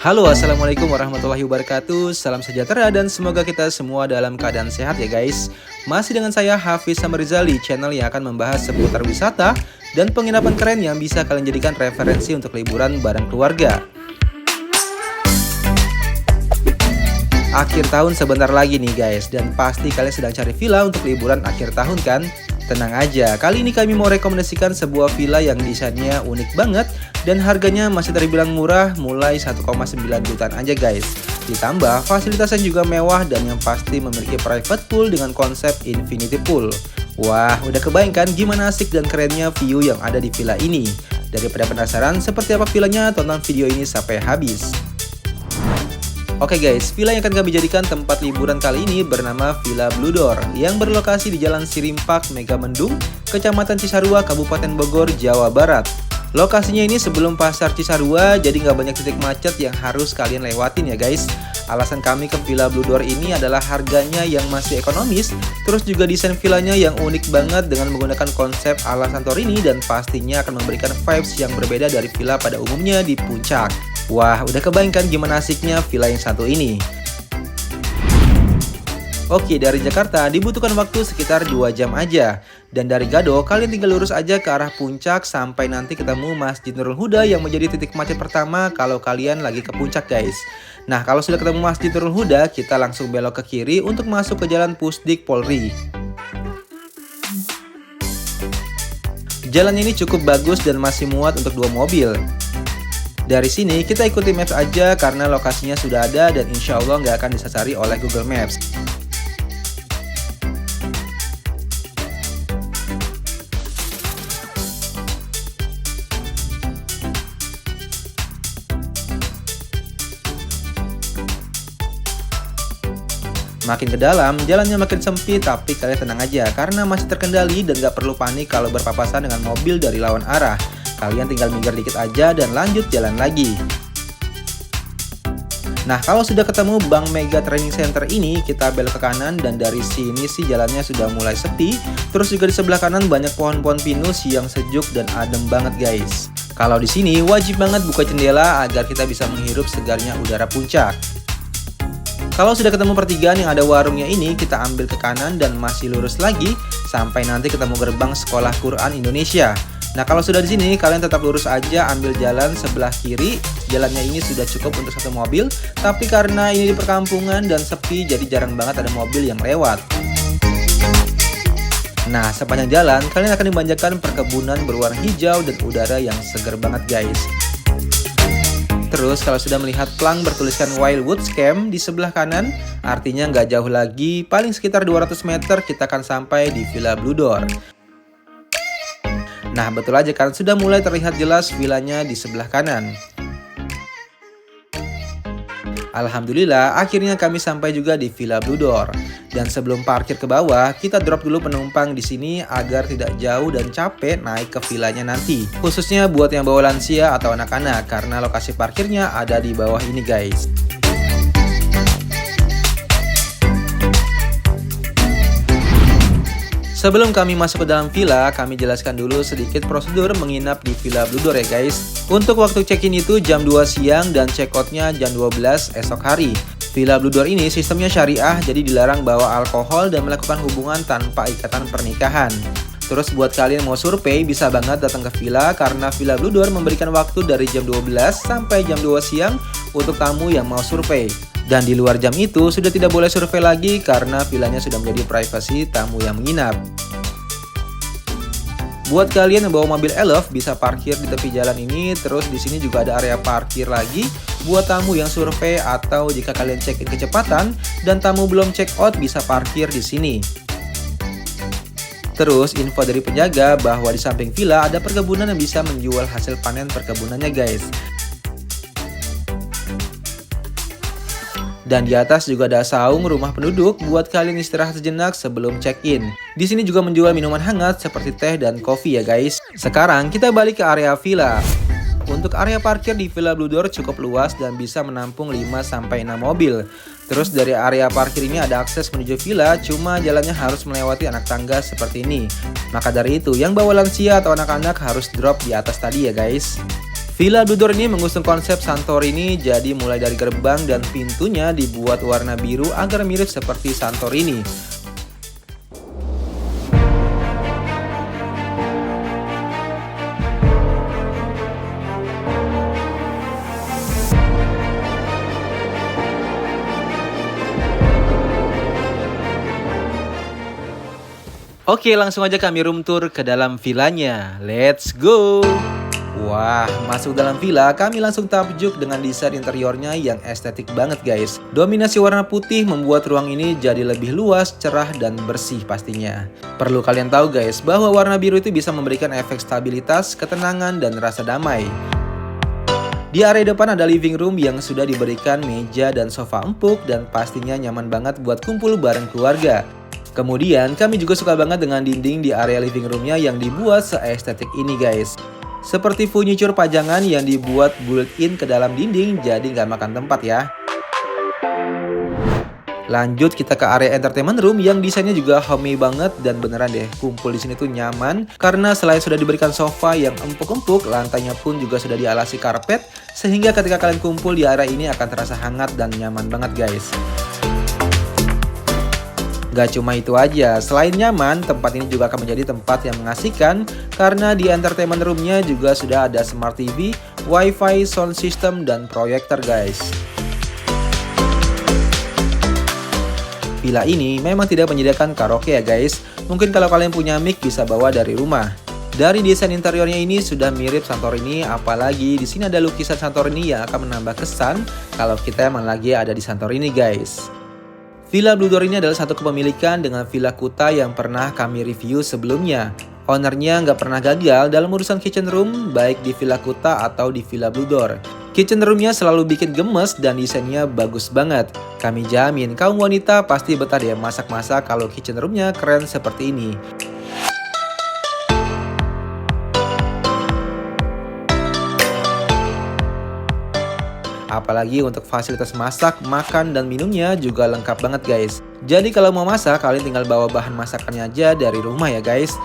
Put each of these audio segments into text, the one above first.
Halo, assalamualaikum warahmatullahi wabarakatuh. Salam sejahtera dan semoga kita semua dalam keadaan sehat ya guys. Masih dengan saya Hafiz Samarizal di channel yang akan membahas seputar wisata dan penginapan keren yang bisa kalian jadikan referensi untuk liburan bareng keluarga. Akhir tahun sebentar lagi nih guys, dan pasti kalian sedang cari villa untuk liburan akhir tahun kan? Tenang aja, kali ini kami mau rekomendasikan sebuah villa yang desainnya unik banget dan harganya masih terbilang murah, mulai 1,9 jutaan aja guys. Ditambah fasilitasnya juga mewah dan yang pasti memiliki private pool dengan konsep infinity pool. Wah, udah kebayangkan gimana asik dan kerennya view yang ada di villa ini? Daripada penasaran seperti apa villanya, tonton video ini sampai habis. Oke guys, villa yang akan kami jadikan tempat liburan kali ini bernama Villa Blue Door yang berlokasi di Jalan Sirimpak, Megamendung, Kecamatan Cisarua, Kabupaten Bogor, Jawa Barat. Lokasinya ini sebelum Pasar Cisarua, jadi nggak banyak titik macet yang harus kalian lewatin ya guys. Alasan kami ke Villa Blue Door ini adalah harganya yang masih ekonomis, terus juga desain villanya yang unik banget dengan menggunakan konsep ala Santorini dan pastinya akan memberikan vibes yang berbeda dari villa pada umumnya di puncak. Wah, udah kebayangkan gimana asiknya villa yang satu ini. Oke, dari Jakarta dibutuhkan waktu sekitar 2 jam aja. Dan dari Gado, kalian tinggal lurus aja ke arah puncak sampai nanti ketemu Masjid Nurul Huda yang menjadi titik macet pertama kalau kalian lagi ke puncak guys. Nah, kalau sudah ketemu Masjid Nurul Huda, kita langsung belok ke kiri untuk masuk ke Jalan Pusdik Polri. Jalan ini cukup bagus dan masih muat untuk 2 mobil. Dari sini kita ikuti maps aja karena lokasinya sudah ada dan insya Allah nggak akan disasari oleh Google Maps. Makin ke dalam, jalannya makin sempit, tapi kalian tenang aja karena masih terkendali dan nggak perlu panik kalau berpapasan dengan mobil dari lawan arah. Kalian tinggal minggir dikit aja dan lanjut jalan lagi. Nah, kalau sudah ketemu Bank Mega Training Center ini, kita belok ke kanan dan dari sini sih jalannya sudah mulai sepi. Terus juga di sebelah kanan banyak pohon-pohon pinus yang sejuk dan adem banget guys. Kalau di sini wajib banget buka jendela agar kita bisa menghirup segarnya udara puncak. Kalau sudah ketemu pertigaan yang ada warungnya ini, kita ambil ke kanan dan masih lurus lagi sampai nanti ketemu gerbang Sekolah Quran Indonesia. Nah, kalau sudah di sini kalian tetap lurus aja, ambil jalan sebelah kiri. Jalannya ini sudah cukup untuk 1 mobil, tapi karena ini di perkampungan dan sepi jadi jarang banget ada mobil yang lewat. Nah, sepanjang jalan kalian akan dimanjakan perkebunan berwarna hijau dan udara yang segar banget guys. Terus kalau sudah melihat plang bertuliskan Wildwood Camp di sebelah kanan, artinya nggak jauh lagi, paling sekitar 200 meter kita akan sampai di Villa Blue Door. Nah, betul aja kan, sudah mulai terlihat jelas villanya di sebelah kanan. Alhamdulillah, akhirnya kami sampai juga di Villa Blue Door. Dan sebelum parkir ke bawah, kita drop dulu penumpang di sini agar tidak jauh dan capek naik ke villanya nanti. Khususnya buat yang bawa lansia atau anak-anak, karena lokasi parkirnya ada di bawah ini guys. Sebelum kami masuk ke dalam villa, kami jelaskan dulu sedikit prosedur menginap di Villa Blue Door ya guys. Untuk waktu check-in itu jam 2 siang dan check-outnya jam 12 esok hari. Villa Blue Door ini sistemnya syariah, jadi dilarang bawa alkohol dan melakukan hubungan tanpa ikatan pernikahan. Terus buat kalian mau survei, bisa banget datang ke villa karena Villa Blue Door memberikan waktu dari jam 12 sampai jam 2 siang untuk tamu yang mau survei. Dan di luar jam itu sudah tidak boleh survei lagi karena villanya sudah menjadi privasi tamu yang menginap. Buat kalian yang bawa mobil Elf bisa parkir di tepi jalan ini, terus di sini juga ada area parkir lagi buat tamu yang survei atau jika kalian check-in kecepatan dan tamu belum check out bisa parkir di sini. Terus info dari penjaga bahwa di samping villa ada perkebunan yang bisa menjual hasil panen perkebunannya guys. Dan di atas juga ada saung rumah penduduk buat kalian istirahat sejenak sebelum check-in. Di sini juga menjual minuman hangat seperti teh dan kopi ya guys. Sekarang kita balik ke area villa. Untuk area parkir di Villa Blue Door cukup luas dan bisa menampung 5-6 mobil. Terus dari area parkir ini ada akses menuju villa, cuma jalannya harus melewati anak tangga seperti ini. Maka dari itu, yang bawa lansia atau anak-anak harus drop di atas tadi ya guys. Villa Bludor ini mengusung konsep Santorini, jadi mulai dari gerbang dan pintunya dibuat warna biru agar mirip seperti Santorini. Oke, langsung aja kami room tour ke dalam villanya. Let's go! Wah, masuk dalam villa, kami langsung takjub dengan desain interiornya yang estetik banget guys. Dominasi warna putih membuat ruang ini jadi lebih luas, cerah, dan bersih pastinya. Perlu kalian tahu guys, bahwa warna biru itu bisa memberikan efek stabilitas, ketenangan, dan rasa damai. Di area depan ada living room yang sudah diberikan meja dan sofa empuk dan pastinya nyaman banget buat kumpul bareng keluarga. Kemudian kami juga suka banget dengan dinding di area living roomnya yang dibuat se-estetik ini guys. Seperti furniture pajangan yang dibuat built-in ke dalam dinding, jadi nggak makan tempat ya. Lanjut kita ke area entertainment room yang desainnya juga homey banget dan beneran deh kumpul di sini tuh nyaman karena selain sudah diberikan sofa yang empuk-empuk, lantainya pun juga sudah dialasi karpet sehingga ketika kalian kumpul di area ini akan terasa hangat dan nyaman banget guys. Gak cuma itu aja, selain nyaman, tempat ini juga akan menjadi tempat yang mengasihkan karena di entertainment roomnya juga sudah ada smart TV, wifi, sound system, dan proyektor guys. Villa ini memang tidak menyediakan karaoke ya guys, mungkin kalau kalian punya mic bisa bawa dari rumah. Dari desain interiornya ini sudah mirip Santorini, apalagi di sini ada lukisan Santorini yang akan menambah kesan kalau kita emang lagi ada di Santorini guys. Villa Bludor ini adalah satu kepemilikan dengan Villa Kuta yang pernah kami review sebelumnya. Ownernya nggak pernah gagal dalam urusan kitchen room, baik di Villa Kuta atau di Villa Bludor. Kitchen roomnya selalu bikin gemes dan desainnya bagus banget. Kami jamin kaum wanita pasti betah deh masak-masak kalau kitchen roomnya keren seperti ini. Apalagi untuk fasilitas masak, makan, dan minumnya juga lengkap banget guys. Jadi kalau mau masak, kalian tinggal bawa bahan masakannya aja dari rumah ya guys.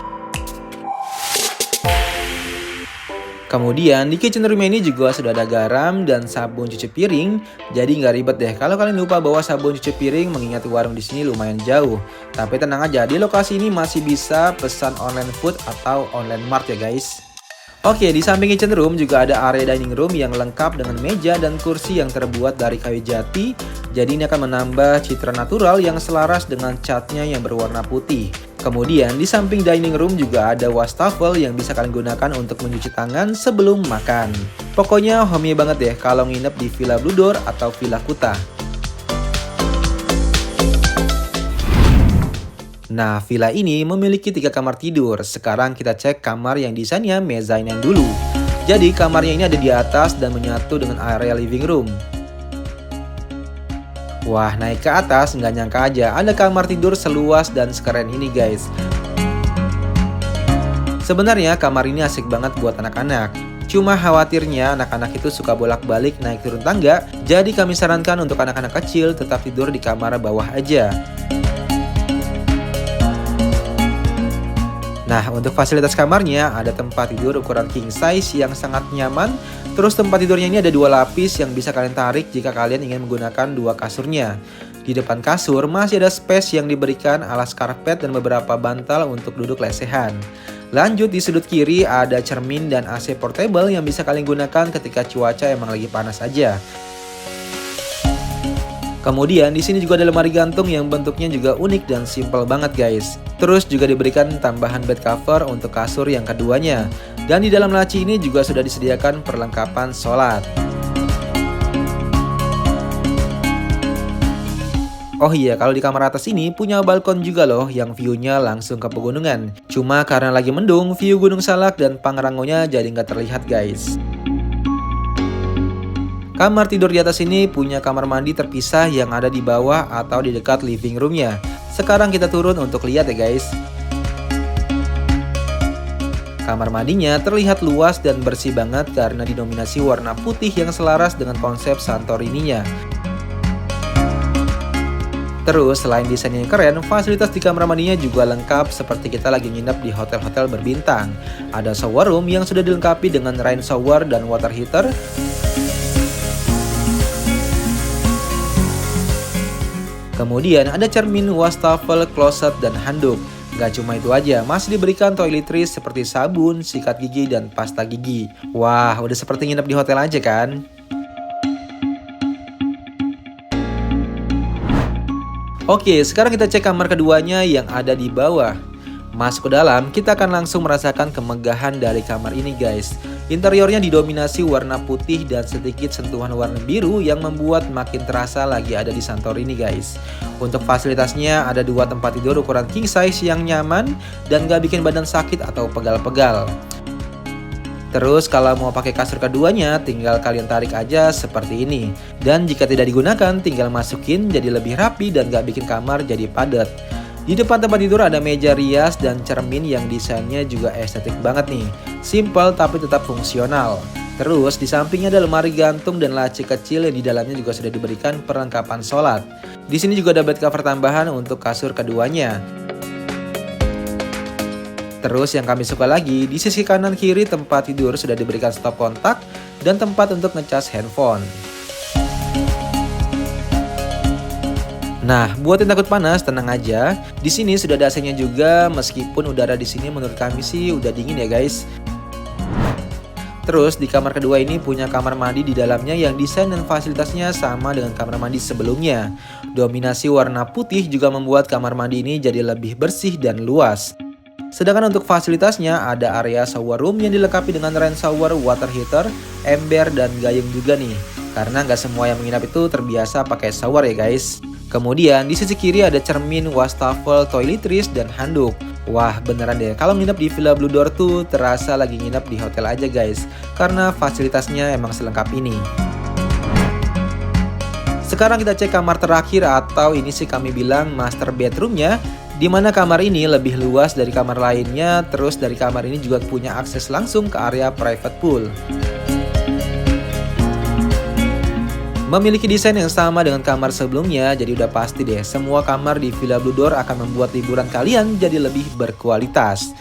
Kemudian di kitchen room ini juga sudah ada garam dan sabun cuci piring. Jadi nggak ribet deh kalau kalian lupa bawa sabun cuci piring mengingat warung di sini lumayan jauh. Tapi tenang aja, di lokasi ini masih bisa pesan online food atau online mart ya guys. Oke, di samping kitchen room juga ada area dining room yang lengkap dengan meja dan kursi yang terbuat dari kayu jati. Jadi ini akan menambah citra natural yang selaras dengan catnya yang berwarna putih. Kemudian di samping dining room juga ada wastafel yang bisa kalian gunakan untuk mencuci tangan sebelum makan. Pokoknya homey banget deh kalau nginep di Villa Bludor atau Villa Kuta. Nah, villa ini memiliki 3 kamar tidur. Sekarang kita cek kamar yang desainnya mezzanine dulu. Jadi kamarnya ini ada di atas dan menyatu dengan area living room. Wah, naik ke atas nggak nyangka aja ada kamar tidur seluas dan sekeren ini guys. Sebenarnya kamar ini asik banget buat anak-anak. Cuma khawatirnya anak-anak itu suka bolak-balik naik turun tangga. Jadi kami sarankan untuk anak-anak kecil tetap tidur di kamar bawah aja. Nah, untuk fasilitas kamarnya ada tempat tidur ukuran king size yang sangat nyaman. Terus tempat tidurnya ini ada 2 lapis yang bisa kalian tarik jika kalian ingin menggunakan 2 kasurnya. Di depan kasur masih ada space yang diberikan alas karpet dan beberapa bantal untuk duduk lesehan. Lanjut di sudut kiri ada cermin dan AC portable yang bisa kalian gunakan ketika cuaca emang lagi panas aja. Kemudian di sini juga ada lemari gantung yang bentuknya juga unik dan simple banget guys. Terus juga diberikan tambahan bed cover untuk kasur yang keduanya. Dan di dalam laci ini juga sudah disediakan perlengkapan sholat. Oh iya, kalau di kamar atas ini punya balkon juga loh yang view-nya langsung ke pegunungan. Cuma karena lagi mendung, view Gunung Salak dan Pangrangonya jadi nggak terlihat guys. Kamar tidur di atas ini punya kamar mandi terpisah yang ada di bawah atau di dekat living roomnya. Sekarang kita turun untuk lihat ya guys. Kamar mandinya terlihat luas dan bersih banget karena didominasi warna putih yang selaras dengan konsep Santorininya. Terus selain desainnya yang keren, fasilitas di kamar mandinya juga lengkap seperti kita lagi nginep di hotel-hotel berbintang. Ada shower room yang sudah dilengkapi dengan rain shower dan water heater. Kemudian ada cermin, wastafel, kloset, dan handuk. Gak cuma itu aja, masih diberikan toiletries seperti sabun, sikat gigi, dan pasta gigi. Wah, udah seperti nginep di hotel aja kan? Oke, sekarang kita cek kamar keduanya yang ada di bawah. Masuk ke dalam, kita akan langsung merasakan kemegahan dari kamar ini guys. Interiornya didominasi warna putih dan sedikit sentuhan warna biru yang membuat makin terasa lagi ada di Santorini guys. Untuk fasilitasnya ada 2 tempat tidur ukuran king size yang nyaman dan gak bikin badan sakit atau pegal-pegal. Terus kalau mau pakai kasur keduanya tinggal kalian tarik aja seperti ini. Dan jika tidak digunakan tinggal masukin jadi lebih rapi dan gak bikin kamar jadi padat. Di depan tempat tidur ada meja rias dan cermin yang desainnya juga estetik banget nih. Simple tapi tetap fungsional. Terus di sampingnya ada lemari gantung dan laci kecil yang di dalamnya juga sudah diberikan perlengkapan sholat. Di sini juga ada bed cover tambahan untuk kasur keduanya. Terus yang kami suka lagi, di sisi kanan kiri tempat tidur sudah diberikan stop kontak dan tempat untuk ngecas handphone. Nah, buat yang takut panas, tenang aja. Di sini sudah ada AC-nya juga, meskipun udara di sini menurut kami sih udah dingin ya guys. Terus di kamar kedua ini punya kamar mandi di dalamnya yang desain dan fasilitasnya sama dengan kamar mandi sebelumnya. Dominasi warna putih juga membuat kamar mandi ini jadi lebih bersih dan luas. Sedangkan untuk fasilitasnya ada area shower room yang dilengkapi dengan rain shower, water heater, ember, dan gayung juga nih. Karena nggak semua yang menginap itu terbiasa pakai shower ya guys. Kemudian di sisi kiri ada cermin, wastafel, toiletries, dan handuk. Wah beneran deh, kalau nginep di Villa Blue Door tuh terasa lagi nginep di hotel aja guys. Karena fasilitasnya emang selengkap ini. Sekarang kita cek kamar terakhir atau ini sih kami bilang master bedroomnya. Di mana kamar ini lebih luas dari kamar lainnya, terus dari kamar ini juga punya akses langsung ke area private pool. Memiliki desain yang sama dengan kamar sebelumnya, jadi udah pasti deh semua kamar di Villa Blue Door akan membuat liburan kalian jadi lebih berkualitas.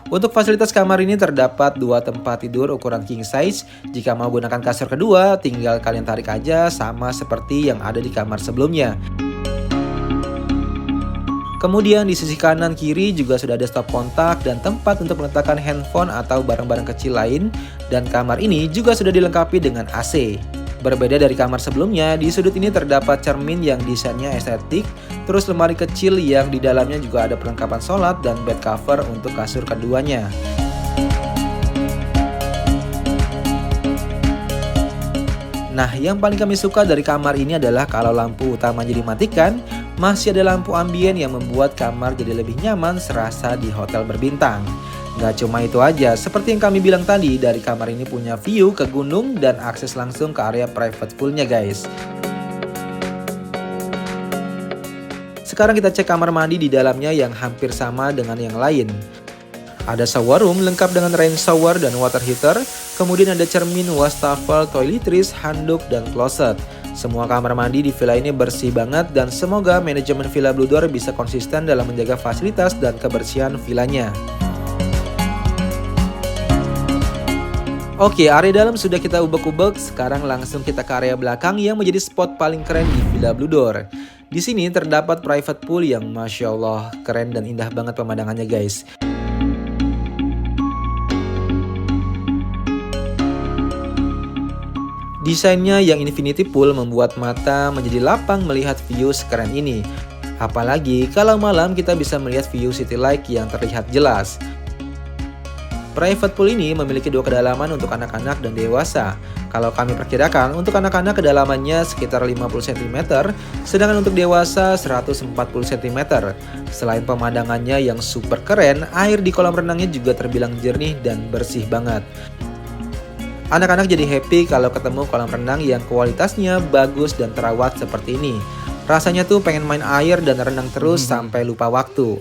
Untuk fasilitas kamar ini terdapat 2 tempat tidur ukuran king size. Jika mau gunakan kasur kedua, tinggal kalian tarik aja sama seperti yang ada di kamar sebelumnya. Kemudian di sisi kanan kiri juga sudah ada stop kontak dan tempat untuk meletakkan handphone atau barang-barang kecil lain. Dan kamar ini juga sudah dilengkapi dengan AC. Berbeda dari kamar sebelumnya, di sudut ini terdapat cermin yang desainnya estetik, terus lemari kecil yang di dalamnya juga ada perlengkapan sholat dan bed cover untuk kasur keduanya. Nah, yang paling kami suka dari kamar ini adalah kalau lampu utama dimatikan, masih ada lampu ambien yang membuat kamar jadi lebih nyaman serasa di hotel berbintang. Gak cuma itu aja, seperti yang kami bilang tadi, dari kamar ini punya view ke gunung dan akses langsung ke area private poolnya guys. Sekarang kita cek kamar mandi di dalamnya yang hampir sama dengan yang lain. Ada shower room lengkap dengan rain shower dan water heater, kemudian ada cermin, wastafel, toiletries, handuk, dan kloset. Semua kamar mandi di villa ini bersih banget dan semoga manajemen Villa Blue Door bisa konsisten dalam menjaga fasilitas dan kebersihan villanya. Oke, area dalam sudah kita ubek-ubek, sekarang langsung kita ke area belakang yang menjadi spot paling keren di Villa Blue Door. Di sini terdapat private pool yang Masya Allah keren dan indah banget pemandangannya guys. Desainnya yang infinity pool membuat mata menjadi lapang melihat view sekeren ini. Apalagi kalau malam kita bisa melihat view city light yang terlihat jelas. Private pool ini memiliki 2 kedalaman untuk anak-anak dan dewasa. Kalau kami perkirakan untuk anak-anak kedalamannya sekitar 50 cm, sedangkan untuk dewasa 140 cm. Selain pemandangannya yang super keren, air di kolam renangnya juga terbilang jernih dan bersih banget. Anak-anak jadi happy kalau ketemu kolam renang yang kualitasnya bagus dan terawat seperti ini. Rasanya tuh pengen main air dan renang terus sampai lupa waktu.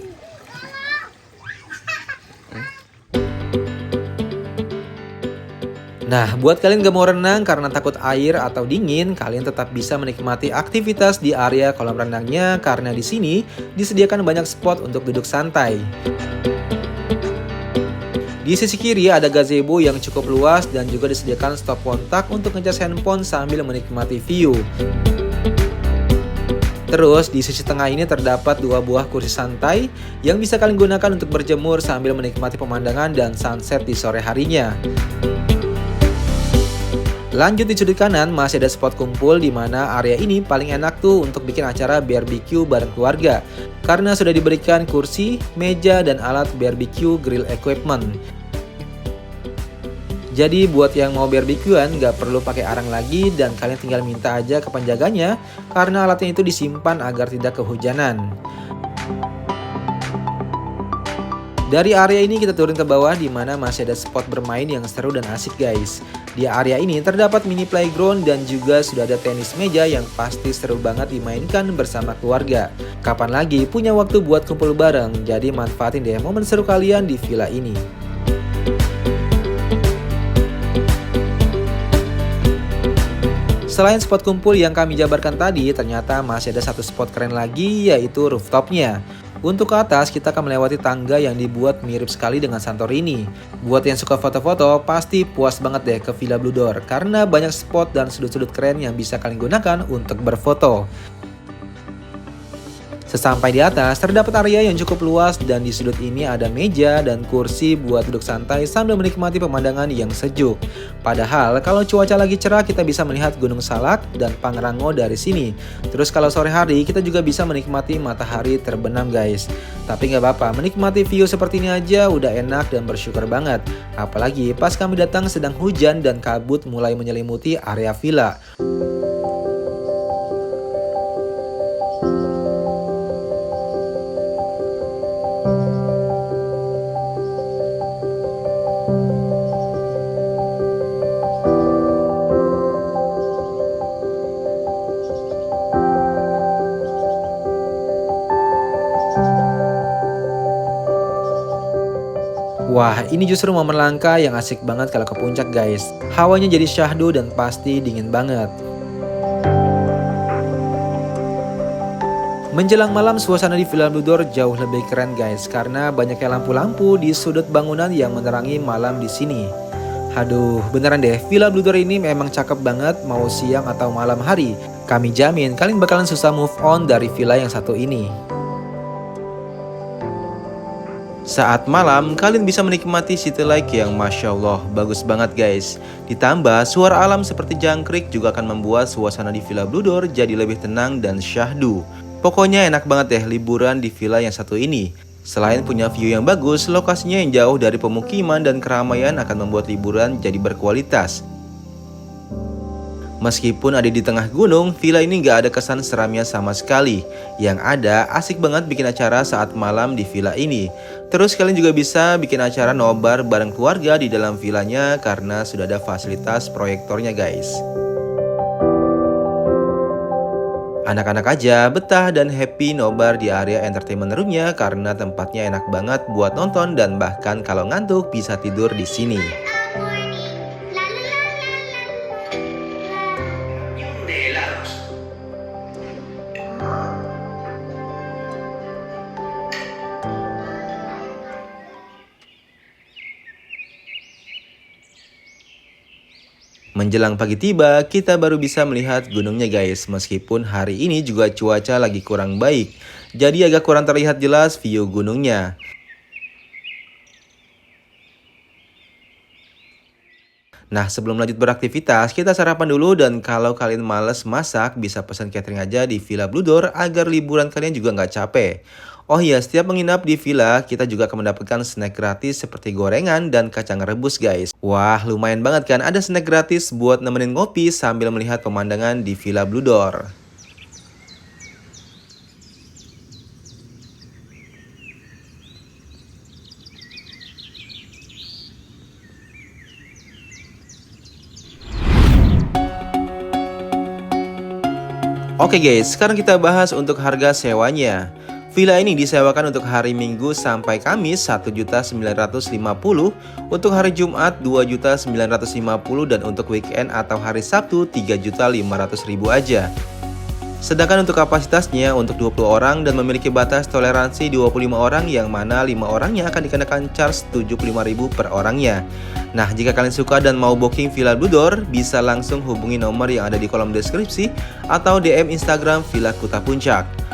Nah, buat kalian gak mau renang karena takut air atau dingin, kalian tetap bisa menikmati aktivitas di area kolam renangnya karena di sini disediakan banyak spot untuk duduk santai. Di sisi kiri ada gazebo yang cukup luas dan juga disediakan stop kontak untuk ngecas handphone sambil menikmati view. Terus di sisi tengah ini terdapat dua buah kursi santai yang bisa kalian gunakan untuk berjemur sambil menikmati pemandangan dan sunset di sore harinya. Lanjut di sudut kanan masih ada spot kumpul di mana area ini paling enak tuh untuk bikin acara barbecue bareng keluarga karena sudah diberikan kursi, meja, dan alat barbecue grill equipment. Jadi buat yang mau barbekyuan gak perlu pakai arang lagi dan kalian tinggal minta aja ke penjaganya karena alatnya itu disimpan agar tidak kehujanan. Dari area ini kita turun ke bawah di mana masih ada spot bermain yang seru dan asik guys. Di area ini terdapat mini playground dan juga sudah ada tenis meja yang pasti seru banget dimainkan bersama keluarga. Kapan lagi punya waktu buat kumpul bareng, jadi manfaatin deh momen seru kalian di villa ini. Selain spot kumpul yang kami jabarkan tadi, ternyata masih ada satu spot keren lagi yaitu rooftopnya. Untuk ke atas, kita akan melewati tangga yang dibuat mirip sekali dengan Santorini. Buat yang suka foto-foto, pasti puas banget deh ke Villa Blue Door karena banyak spot dan sudut-sudut keren yang bisa kalian gunakan untuk berfoto. Sesampai di atas, terdapat area yang cukup luas dan di sudut ini ada meja dan kursi buat duduk santai sambil menikmati pemandangan yang sejuk. Padahal kalau cuaca lagi cerah kita bisa melihat Gunung Salak dan Pangrango dari sini. Terus kalau sore hari kita juga bisa menikmati matahari terbenam guys. Tapi nggak apa-apa, menikmati view seperti ini aja udah enak dan bersyukur banget. Apalagi pas kami datang sedang hujan dan kabut mulai menyelimuti area villa. Wah, ini justru momen langka yang asik banget kalau ke puncak guys. Hawanya jadi syahdu dan pasti dingin banget. Menjelang malam suasana di Villa Blue Door jauh lebih keren guys karena banyaknya lampu-lampu di sudut bangunan yang menerangi malam di sini. Aduh, beneran deh, Villa Blue Door ini memang cakep banget mau siang atau malam hari. Kami jamin kalian bakalan susah move on dari villa yang satu ini. Saat malam, kalian bisa menikmati city light yang Masya Allah, bagus banget guys. Ditambah, suara alam seperti jangkrik juga akan membuat suasana di Villa Blue Door jadi lebih tenang dan syahdu. Pokoknya enak banget deh liburan di villa yang satu ini. Selain punya view yang bagus, lokasinya yang jauh dari pemukiman dan keramaian akan membuat liburan jadi berkualitas. Meskipun ada di tengah gunung, villa ini gak ada kesan seramnya sama sekali. Yang ada, asik banget bikin acara saat malam di villa ini. Terus kalian juga bisa bikin acara nobar bareng keluarga di dalam villanya karena sudah ada fasilitas proyektornya guys. Anak-anak aja betah dan happy nobar di area entertainment roomnya karena tempatnya enak banget buat nonton dan bahkan kalau ngantuk bisa tidur di sini. Menjelang pagi tiba, kita baru bisa melihat gunungnya guys. Meskipun hari ini juga cuaca lagi kurang baik, jadi agak kurang terlihat jelas view gunungnya. Nah, sebelum lanjut beraktivitas, kita sarapan dulu dan kalau kalian males masak, bisa pesan catering aja di Villa Blue Door agar liburan kalian juga nggak capek. Oh iya, setiap menginap di villa, kita juga akan mendapatkan snack gratis seperti gorengan dan kacang rebus guys. Wah, lumayan banget kan ada snack gratis buat nemenin ngopi sambil melihat pemandangan di Villa Blue Door. Oke guys, sekarang kita bahas untuk harga sewanya. Villa ini disewakan untuk hari Minggu sampai Kamis 1.950.000, untuk hari Jumat 2.950.000 dan untuk weekend atau hari Sabtu 3.500.000 aja. Sedangkan untuk kapasitasnya untuk 20 orang dan memiliki batas toleransi 25 orang yang mana 5 orangnya akan dikenakan charge 75.000 per orangnya. Nah, jika kalian suka dan mau booking Villa Blue Door, bisa langsung hubungi nomor yang ada di kolom deskripsi atau DM Instagram Villa Kuta Puncak.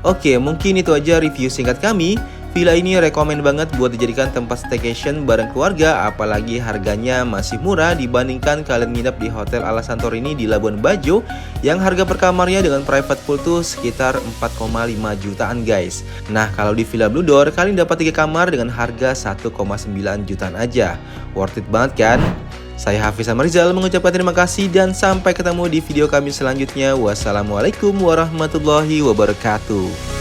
Oke, mungkin itu aja review singkat kami. Villa ini rekomen banget buat dijadikan tempat staycation bareng keluarga, apalagi harganya masih murah dibandingkan kalian nginep di Hotel Ala Santorini di Labuan Bajo yang harga per kamarnya dengan private pool tuh sekitar 4,5 jutaan guys. Nah, kalau di Villa Blue Door kalian dapat 3 kamar dengan harga 1,9 jutaan aja. Worth it banget kan? Saya Hafiz Rizal mengucapkan terima kasih dan sampai ketemu di video kami selanjutnya. Wassalamualaikum warahmatullahi wabarakatuh.